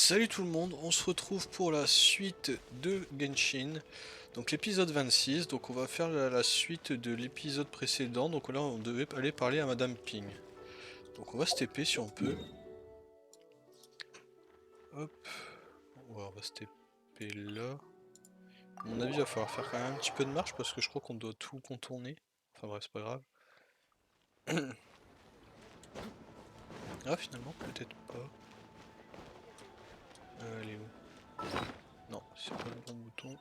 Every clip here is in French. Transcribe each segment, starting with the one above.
Salut tout le monde, on se retrouve pour la suite de Genshin, donc l'épisode 26, donc on va faire la suite de l'épisode précédent, donc là on devait aller parler à Madame Ping. Donc on va se TP si on peut. Hop, ouais, on va se TP là. À mon avis il va falloir faire quand même un petit peu de marche parce que je crois qu'on doit tout contourner. Enfin bref, c'est pas grave. Ah finalement peut-être pas. Elle est où? Non, c'est pas le bon bouton.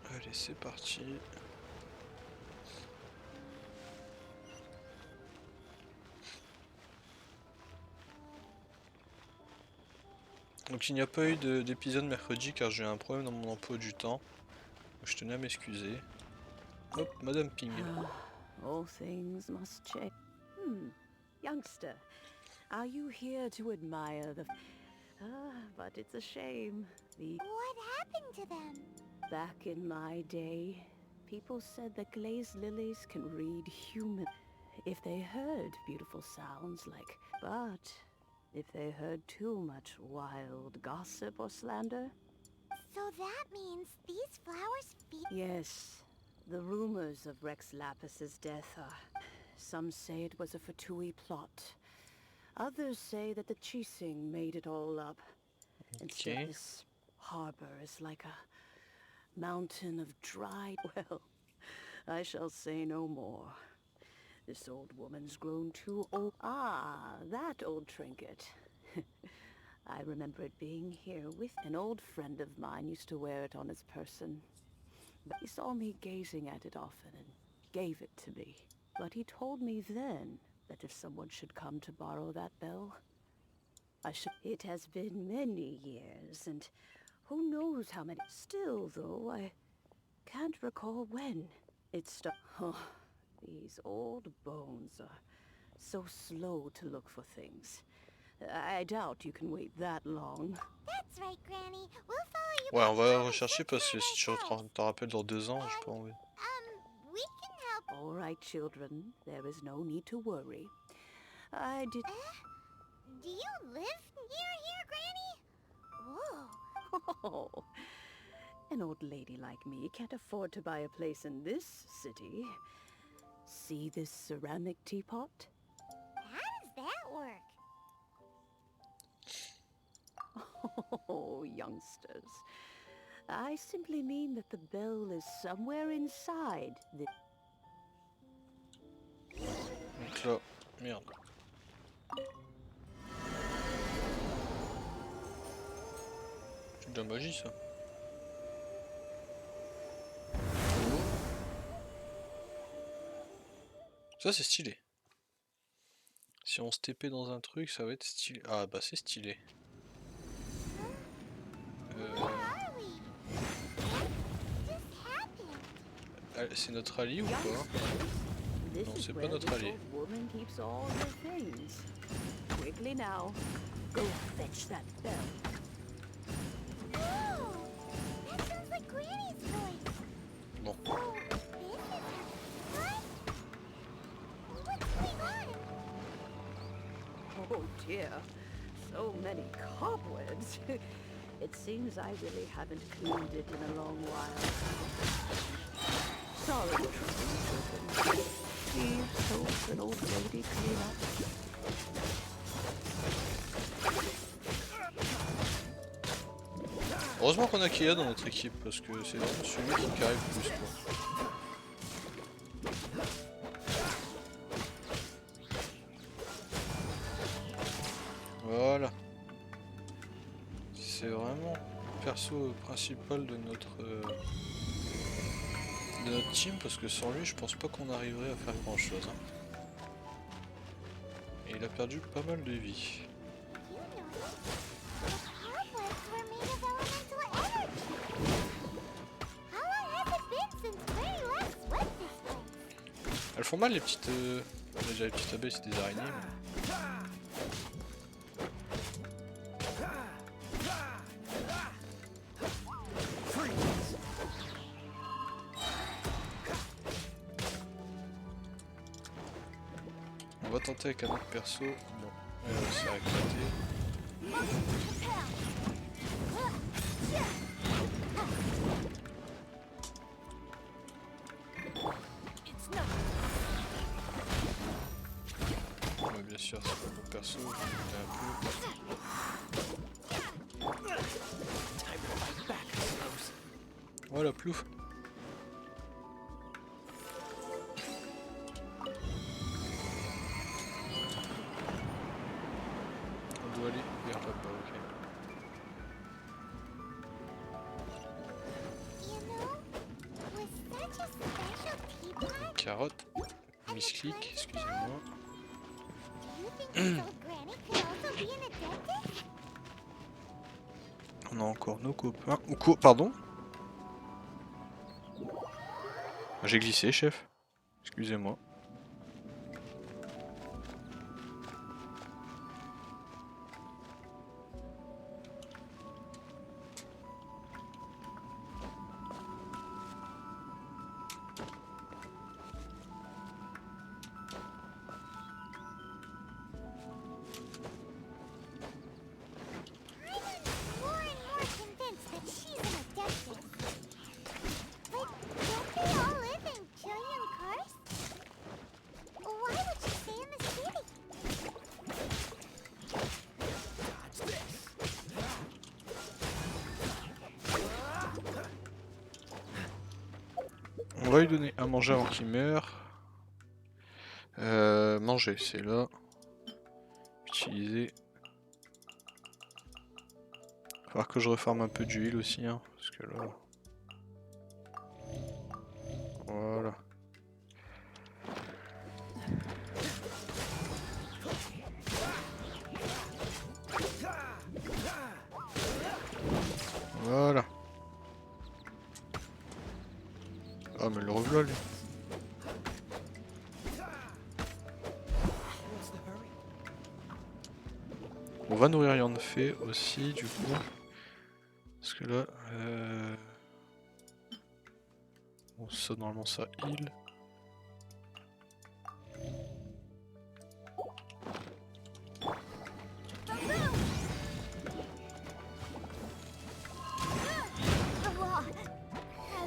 Allez, c'est parti. Donc il n'y a pas eu d'épisode mercredi car j'ai eu un problème dans mon emploi du temps. Je tenais à m'excuser. Hop, Madame Ping. All things must change. Youngster, are you here to admire the... but it's a shame. What happened to them? Back in my day, people said that glazed lilies can read human if they heard beautiful sounds like... But if they heard too much wild gossip or slander... So that means these flowers feed... Yes, the rumors of Rex Lapis's death are... Some say it was a Fatui plot. Others say that the Chising made it all up. Instead, this harbor is like a mountain of dried... Well, I shall say no more. This old woman's grown too old. Ah, that old trinket. I remember it being here with an old friend of mine used to wear it on his person. But he saw me gazing at it often and gave it to me. But he told me then that if someone should come to borrow that bell, I should... It has been many years, and who knows how many... Still, though, I can't recall when it started. Oh, these old bones are so slow to look for things. I doubt you can wait that long. That's right, Granny. We'll follow you Ouais, on back va home rechercher and parce que si tu ourselves. te rappelles dans 2 ans, j'ai pas envie. We can help. All right, children. There is no need to worry. I did... Do you live near here, Granny? Whoa. Oh, an old lady like me can't afford to buy a place in this city. See this ceramic teapot? How does that work? Oh, youngsters. I simply mean that the bell is somewhere inside the... Donc là, merde. C'est de la magie ça. Ça c'est stylé. Si on se TP dans un truc, ça va être stylé. Ah bah c'est stylé. Where are we? What just happened? C'est notre allié ou pas? This Non, is c'est pas where notre this allié. old woman keeps all her things. Quickly now, go fetch that bell. Whoa! That sounds like Granny's voice. Bon. Oh, this is her... What? What's going on? Oh dear, so many cobwebs. It seems I really haven't cleaned it in a long while. Sorry, children. Please help an old lady clean up. Heureusement qu'on a Kia dans notre équipe parce que c'est vraiment celui qui carry le plus quoi. Voilà. C'est vraiment le perso principal de notre team parce que sans lui je pense pas qu'on arriverait à faire grand chose. Et il a perdu pas mal de vie. You know, the cobwebs were made of elemental energy. How long has it been since Granny last swept this place? Elles font mal les petites... Déjà les petites abeilles c'est des araignées mais... va tenter avec un autre perso. Bon, ça a éclaté. Ouais, bien sûr, c'est pas mon perso, je vais un peu. Voilà, plouf. On doit aller vers là-bas, ok. Une carotte. Misclick, excusez-moi. On a encore nos copains. Ou pardon? J'ai glissé, chef. Excusez-moi. On va lui donner à manger avant qu'il meure. Manger, c'est là. Utiliser. Il va falloir que je reforme un peu d'huile aussi, hein, parce que là... Voilà. Voilà. Ah mais le revoilà lui. On va nourrir Yann Fé aussi du coup. Parce que là... Bon ça normalement ça heal.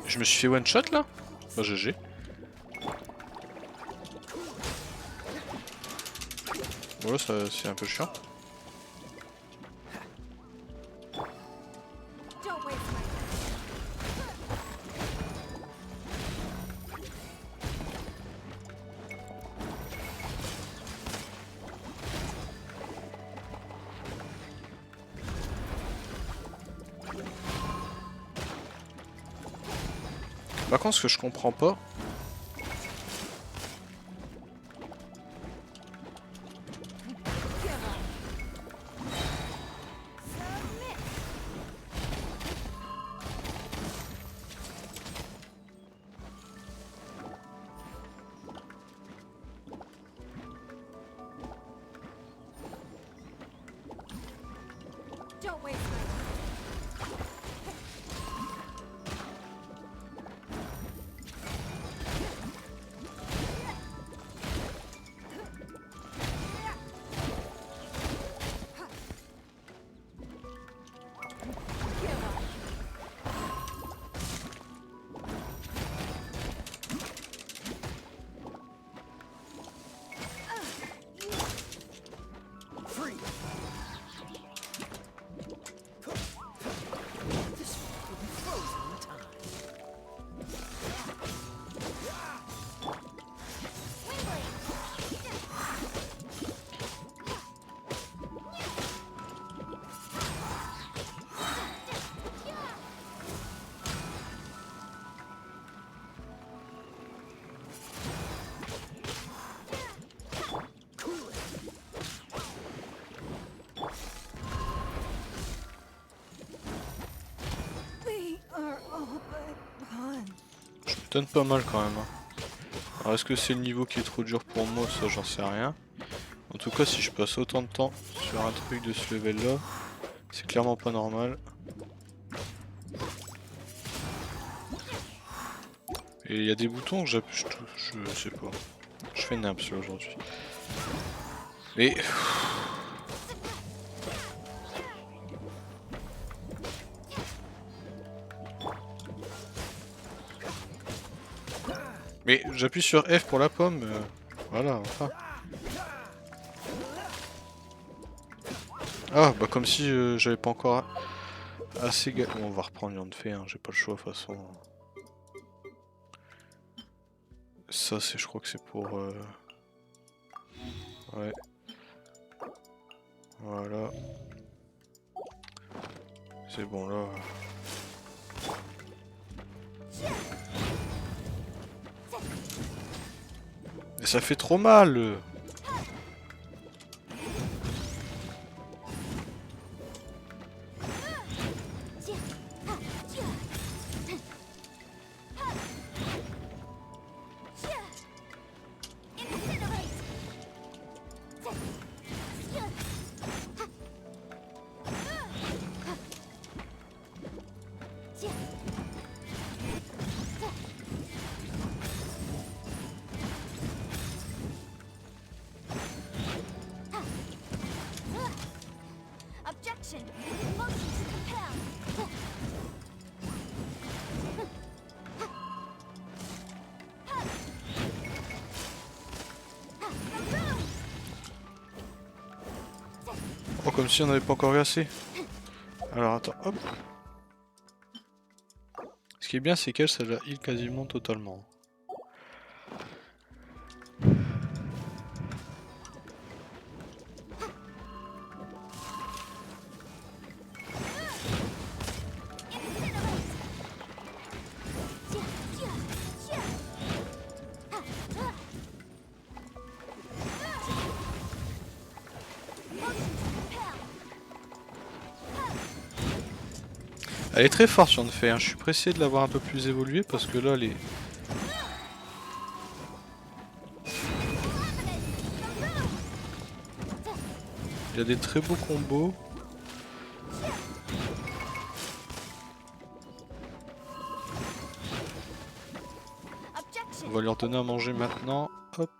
Je me suis fait one shot là? Bah GG. Voilà, ça c'est un peu chiant. Par contre, ce que je comprends pas, je me donne pas mal quand même. Hein. Alors est-ce que c'est le niveau qui est trop dur pour moi? Ça j'en sais rien. En tout cas si je passe autant de temps sur un truc de ce level là, c'est clairement pas normal. Et il y a des boutons que je sais pas. Je fais naps là aujourd'hui. Mais... Mais j'appuie sur F pour la pomme. Voilà, enfin. Ah, bah comme si j'avais pas encore assez... Bon, on va reprendre viande fait, hein, j'ai pas le choix de toute façon. Ça, c'est, je crois que c'est pour... Ouais. Voilà. C'est bon là. Mais ça fait trop mal. Objection! Motion to compel! Oh, comme si on n'avait pas encore eu assez. Alors attends, hop. Ce qui est bien, c'est qu'elle, ça la heal quasiment totalement. Elle est très forte sur le fait, hein. Je suis pressé de l'avoir un peu plus évoluée parce que là, les... Il y a des très beaux combos. On va lui redonner à manger maintenant. Hop.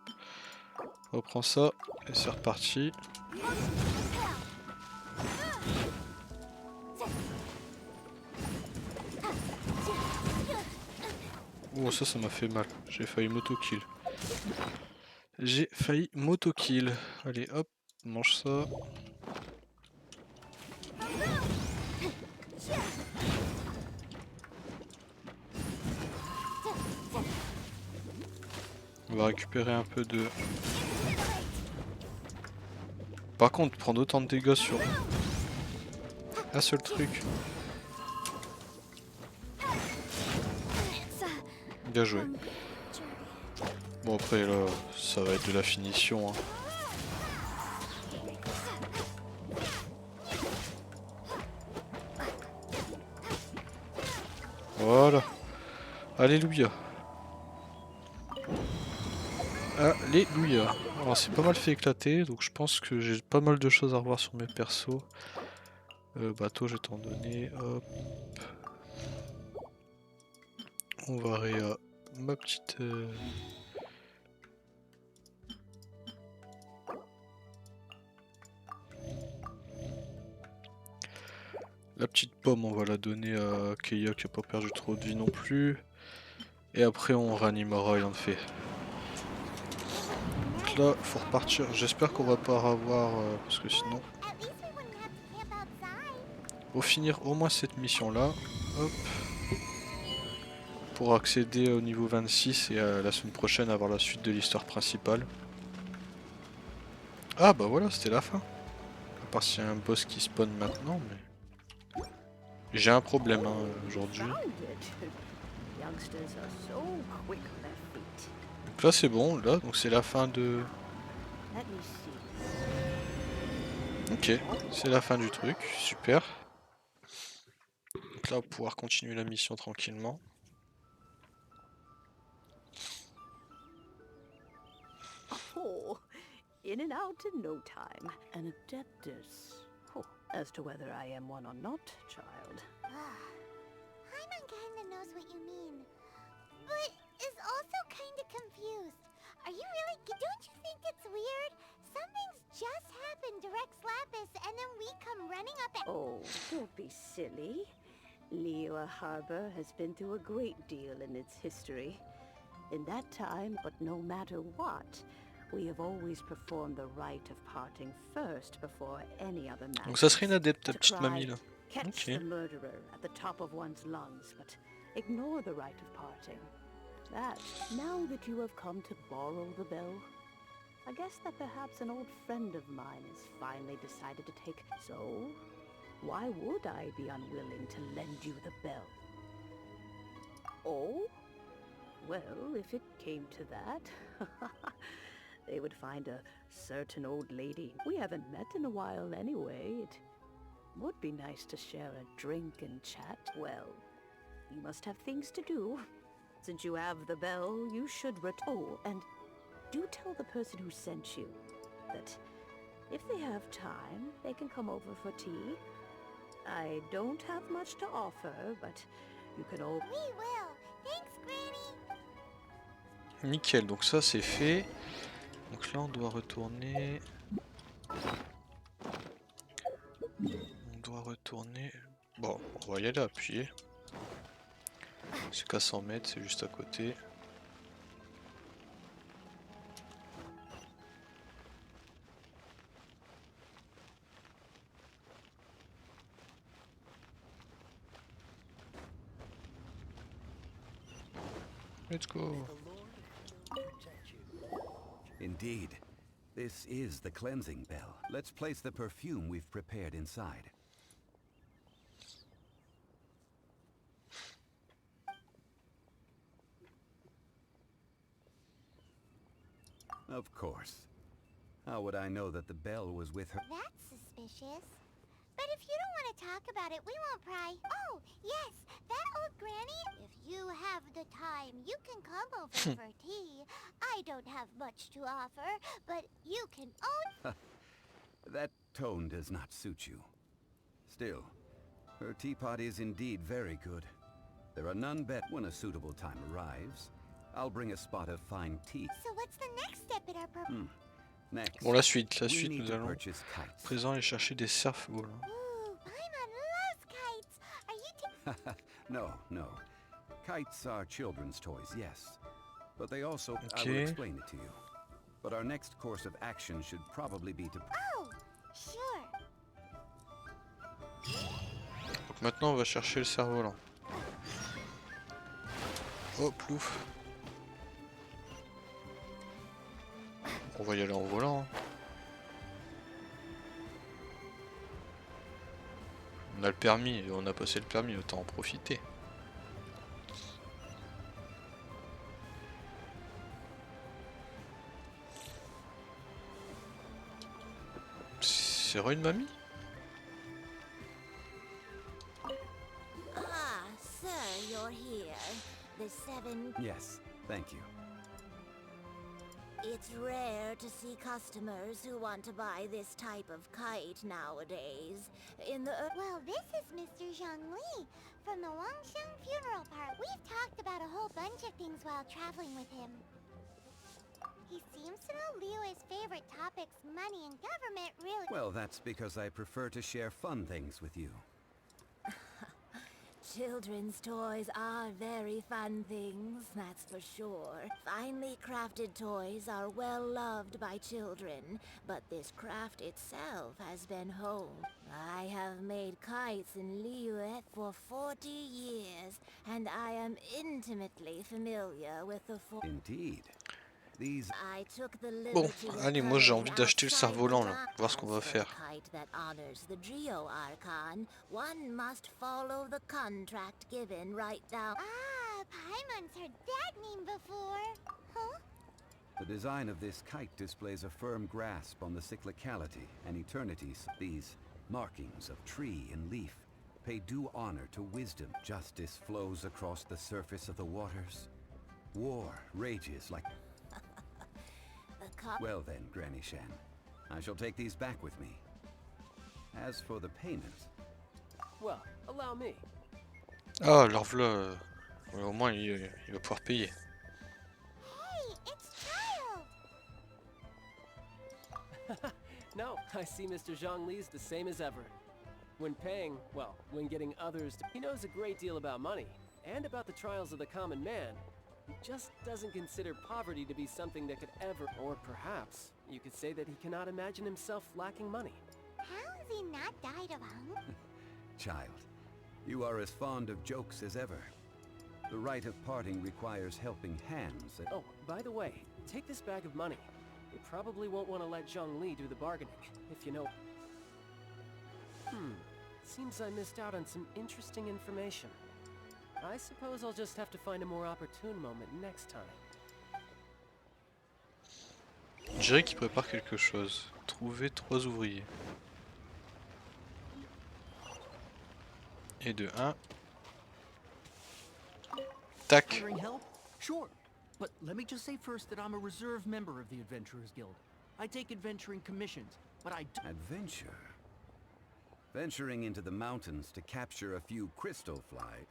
On reprend ça. Et c'est reparti. Oh, ça m'a fait mal. J'ai failli m'auto-kill. J'ai failli m'auto-kill. Allez, hop. Mange ça. On va récupérer un peu de... Par contre, prendre autant de dégâts sur un seul truc. Bien joué. Bon après là, ça va être de la finition. Hein. Voilà. Alléluia. Alléluia. Alors c'est pas mal fait éclater, donc je pense que j'ai pas mal de choses à revoir sur mes persos. Bateau, je vais t'en donner. Hop. On va réa ma petite... La petite pomme, on va la donner à Keia qui a pas perdu trop de vie non plus. Et après on ranimera et on fait. Donc là, faut repartir. J'espère qu'on va pas avoir... parce que sinon... Faut finir au moins cette mission là. Hop. Pour accéder au niveau 26 et la semaine prochaine avoir la suite de l'histoire principale. Ah bah voilà, c'était la fin. À part s'il y a un boss qui spawn maintenant, mais... J'ai un problème hein, aujourd'hui. Donc là c'est bon, là, donc c'est la fin de... Ok, c'est la fin du truc, super. Donc là on va pouvoir continuer la mission tranquillement. Oh, in and out in no time. An adeptus. Oh, as to whether I am one or not, child. Hyman kinda knows what you mean, but is also kinda confused. Are you really silly. Liyue Harbor has been through a great deal in its history. In that time, but no matter what, we have always performed the rite of parting first before any other matter. Donc ça serait une adepte, ta To petite mamie là. catch Ok. the murderer at the top of one's lungs, but ignore the rite of parting. That, now that you have come to borrow the bell, I guess that perhaps an old friend of mine has finally decided to take. So, why would I be unwilling to lend you the bell? Oh? Well, if it came to that, they would find a certain old lady. We haven't met in a while anyway. It would be nice to share a drink and chat. Well, you must have things to do. Since you have the bell, you should oh, and do tell the person who sent you that if they have time, they can come over for tea. I don't have much to offer, but you can all... We will. Thanks, Granny. Nickel, donc ça c'est fait. Donc là on doit retourner. Bon, on va y aller appuyer. C'est qu'à 100 mètres, c'est juste à côté. Let's go. Indeed. This is the cleansing bell. Let's place the perfume we've prepared inside. Of course. How would I know that the bell was with her? That's suspicious. But if you don't want to talk about it, we won't pry. Oh, yes, that old granny. If you have the time, you can come over for tea. I don't have much to offer, but you can own... That tone does not suit you. Still, her teapot is indeed very good. There are none better. When a suitable time arrives, I'll bring a spot of fine tea. So what's the next step in our... Next, Bon, la suite, we need nous to allons purchase kites. présent aller chercher des cerfs-volants. Ooh, Paimon loves kites. Are you... No. Kites are children's toys, yes. But they also... I will Okay. explain it to you. But our next course of action should probably be to... Oh, sure. Donc maintenant on va chercher le cerf-volant. Oh, plouf. On va y aller en volant. Hein. On a le permis, on a passé le permis, autant en profiter. C'est vrai une mamie? Ah, sir, you're here. The 7... Yes, thank you. It's rare to see customers who want to buy this type of kite nowadays. In the... Well, this is Mr. Zhongli from the Wangsheng Funeral Park. We've talked about a whole bunch of things while traveling with him. He seems to know Liyue's favorite topics, money and government, really... Well, that's because I prefer to share fun things with you. Children's toys are very fun things, that's for sure. Finely crafted toys are well loved by children, but this craft itself has been honed. I have made kites in Liyue for 40 years, and I am intimately familiar with the Indeed. These... I took the Bon, liberty of allez, moi j'ai coming envie d'acheter le outside cerf-volant the là, voir ce qu'on va darkness for a faire. kite that honors the Drio Archon. One must follow the contract given right down. Ah, Paimon's heard that name before. Huh? The design of this kite displays a firm grasp on the cyclicality and eternities. These markings of tree and leaf pay due honor to wisdom. Justice flows across the surface of the waters. War rages like... Well then, Granny Shan, I shall take these back with me. As for the payment... Well, allow me. Ah, alors voilà, au moins il va pouvoir payer. Hey, it's Child! No, I see Mr. Zhongli's the same as ever. When paying, well, when getting others to... He knows a great deal about money, and about the trials of the common man. He just doesn't consider poverty to be something that could ever... Or perhaps, you could say that he cannot imagine himself lacking money. How has he not died of hunger? Child, you are as fond of jokes as ever. The rite of parting requires helping hands. Oh, by the way, take this bag of money. You probably won't want to let Zhongli do the bargaining, if you know... Seems I missed out on some interesting information. I suppose I'll just have to find a more opportune moment next time. Je dirais qu'il prépare quelque chose. Trouver 3 ouvriers. Et de 1. Tac. Hiring help? Sure. But let me just say first that I'm a reserve member of the Adventurers Guild. I take adventuring commissions, but I don't... Adventure? Venturing into the mountains to capture a few crystal flies.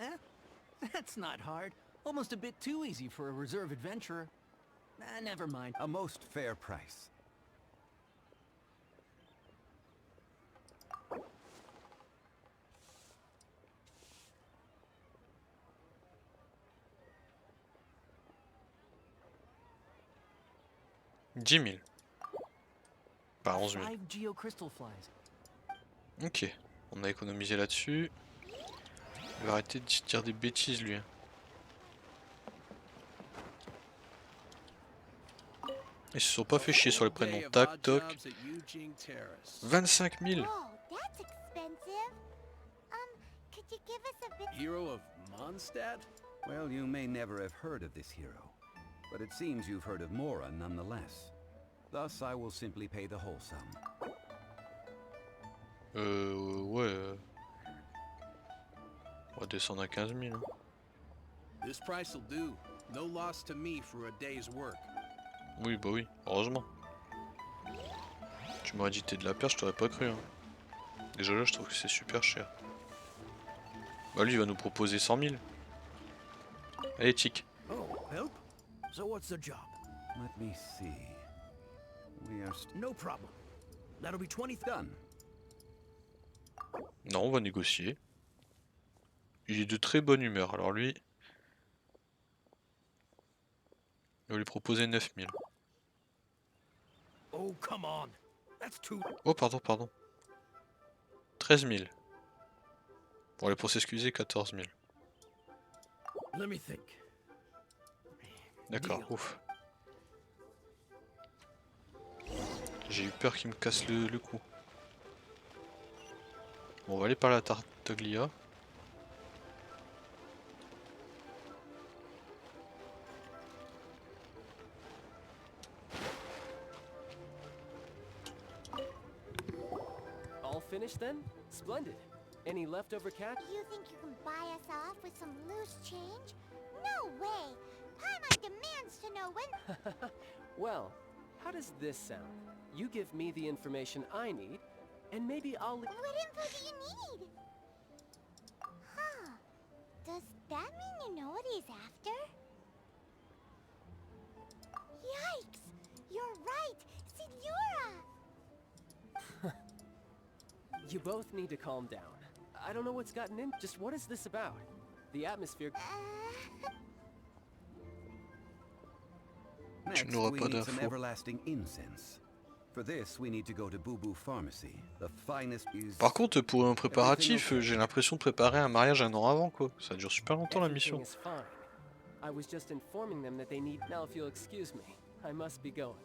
That's not hard. Almost a bit too easy for a reserve adventurer. Never mind. A most fair price. $10 000. Pas 11 000. 5 geocrystal flies. Ok, on a économisé là-dessus. Il va arrêter de dire des bêtises lui. Ils se sont pas fait chier sur les prénoms. Tac, toc. 25 000. Oh, that's expensive. Could you give us a bit... Hero of Mondstadt? Well, you may never have heard of this hero, but it seems you've heard of Mora nonetheless. Thus, I will simply pay the whole sum. Ouais. On va descendre à 15 000. Hein. This price will do. No loss to me for a day's work. Oui, bah oui, heureusement. Tu m'aurais dit t'es de la perche, je t'aurais pas cru. Hein. Déjà là, je trouve que c'est super cher. Bah lui, il va nous proposer 100 000. Allez, tic. Oh, help? So what's the job? Let me see. We are No problem. That'll be 20... done. Non, on va négocier. Il est de très bonne humeur, alors lui... Il va lui proposer 9 000. Oh, come on. That's too... Oh, pardon. 13 000. Bon, allez, pour s'excuser, 14 000. Let me think. D'accord, ouf. J'ai eu peur qu'il me casse le cou. Bon, on va aller par la Tartaglia. All finished then? Splendid. Any leftover cash? You think you can buy us off with some loose change? No way! Paimon demands to know when... Well, how does this sound? You give me the information I need, and maybe I'll... What info do you need? Huh. Does that mean you know what he's after? Yikes! You're right! Signora! You both need to calm down. I don't know what's gotten in. Just what is this about? The atmosphere... Next, n'auras we pas need some d'infos. everlasting incense. For this, we need to go to Boo Boo Pharmacy. The finest is... Par contre, pour un préparatif, j'ai l'impression de préparer un mariage un an avant, quoi. Ça dure super longtemps la Everything mission. is fine. I was just informing them that they need... Now if you'll excuse me, I must be going.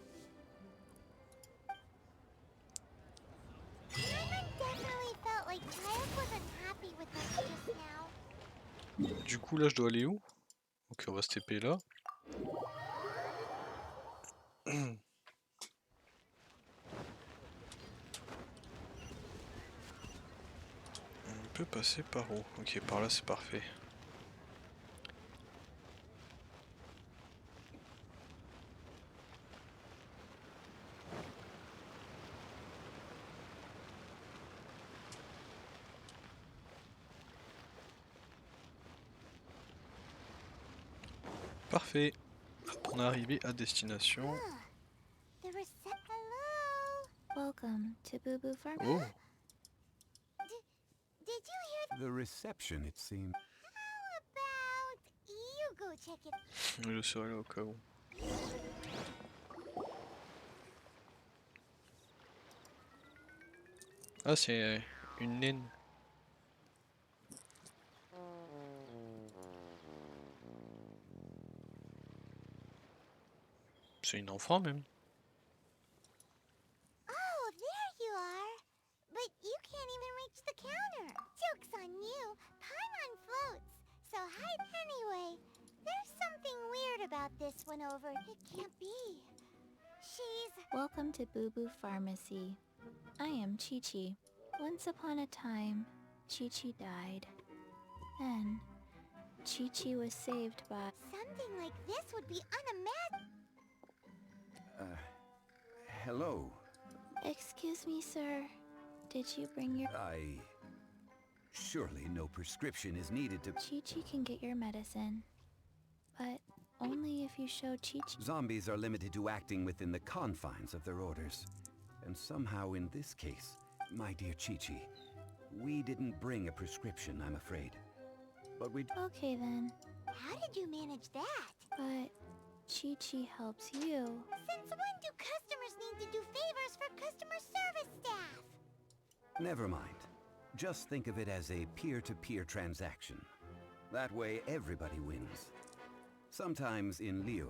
Paimon definitely felt like Triumph wasn't happy with us just now. Du coup, là, je dois aller où? Ok, on va se TP là. On peut passer par où? Ok, par là, c'est parfait. Parfait. Hop, on est arrivé à destination. The Hello? Welcome to Boo Boo Farm. Oh, The reception, it seems. How about you go check it? Je serai là au cas où. Ah, c'est une naine. C'est une enfant même. Oh, there you are. But you can't even reach the counter. Joke's on you. Paimon floats. So hi. Anyway, there's something weird about this one over. It can't be. She's... Welcome to Boo Boo Pharmacy. I am Chi-Chi. Once upon a time, Chi-Chi died. Then, Chi-Chi was saved by... Something like this would be unimaginable. Hello. Excuse me, sir. Did you bring your... Surely no prescription is needed to... Chi-Chi can get your medicine. But only if you show Chi-Chi... Zombies are limited to acting within the confines of their orders. And somehow in this case, my dear Chi-Chi, we didn't bring a prescription, I'm afraid. But we... Okay then. How did you manage that? But Chi-Chi helps you. Since when do customers need to do favors for customer service staff? Never mind. Just think of it as a peer-to-peer transaction. That way everybody wins. Sometimes in Liyue,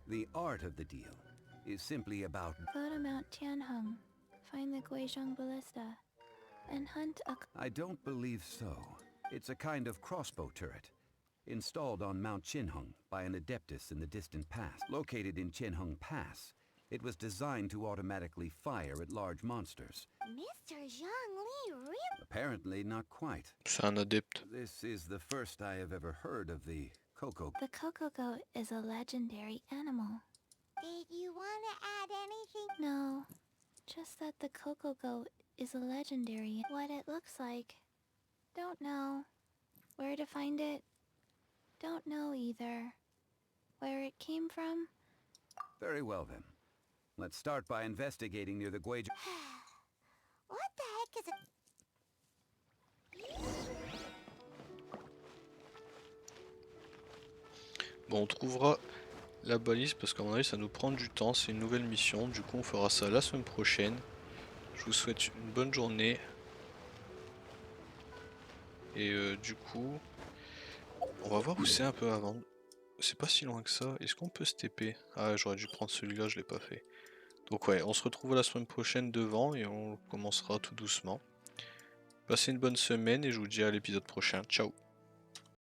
the art of the deal is simply about... Go to Mount Tianheng, find the Guizhong Ballista, and hunt a... I don't believe so. It's a kind of crossbow turret, installed on Mount Qinheng by an adeptus in the distant past. Located in Qinheng Pass, it was designed to automatically fire at large monsters. Mr. Zhongli really... Apparently not quite. C'est un adepte. This is the first I have ever heard of the Coco. The Coco Goat is a legendary animal. Did you want to add anything? No, just that the Coco Goat is a legendary. What it looks like, don't know. Where to find it, don't know either. Where it came from? Very well then. Let's start by investigating near the Guizhong. What the heck is it? Bon, on trouvera la balise parce qu'à mon avis ça nous prend du temps, c'est une nouvelle mission, du coup on fera ça la semaine prochaine. Je vous souhaite une bonne journée. Et du coup, on va voir où c'est un peu avant. C'est pas si loin que ça. Est-ce qu'on peut se TP? Ah, j'aurais dû prendre celui-là, je l'ai pas fait. Donc ouais, on se retrouve la semaine prochaine devant et on commencera tout doucement. Passez une bonne semaine et je vous dis à l'épisode prochain. Ciao!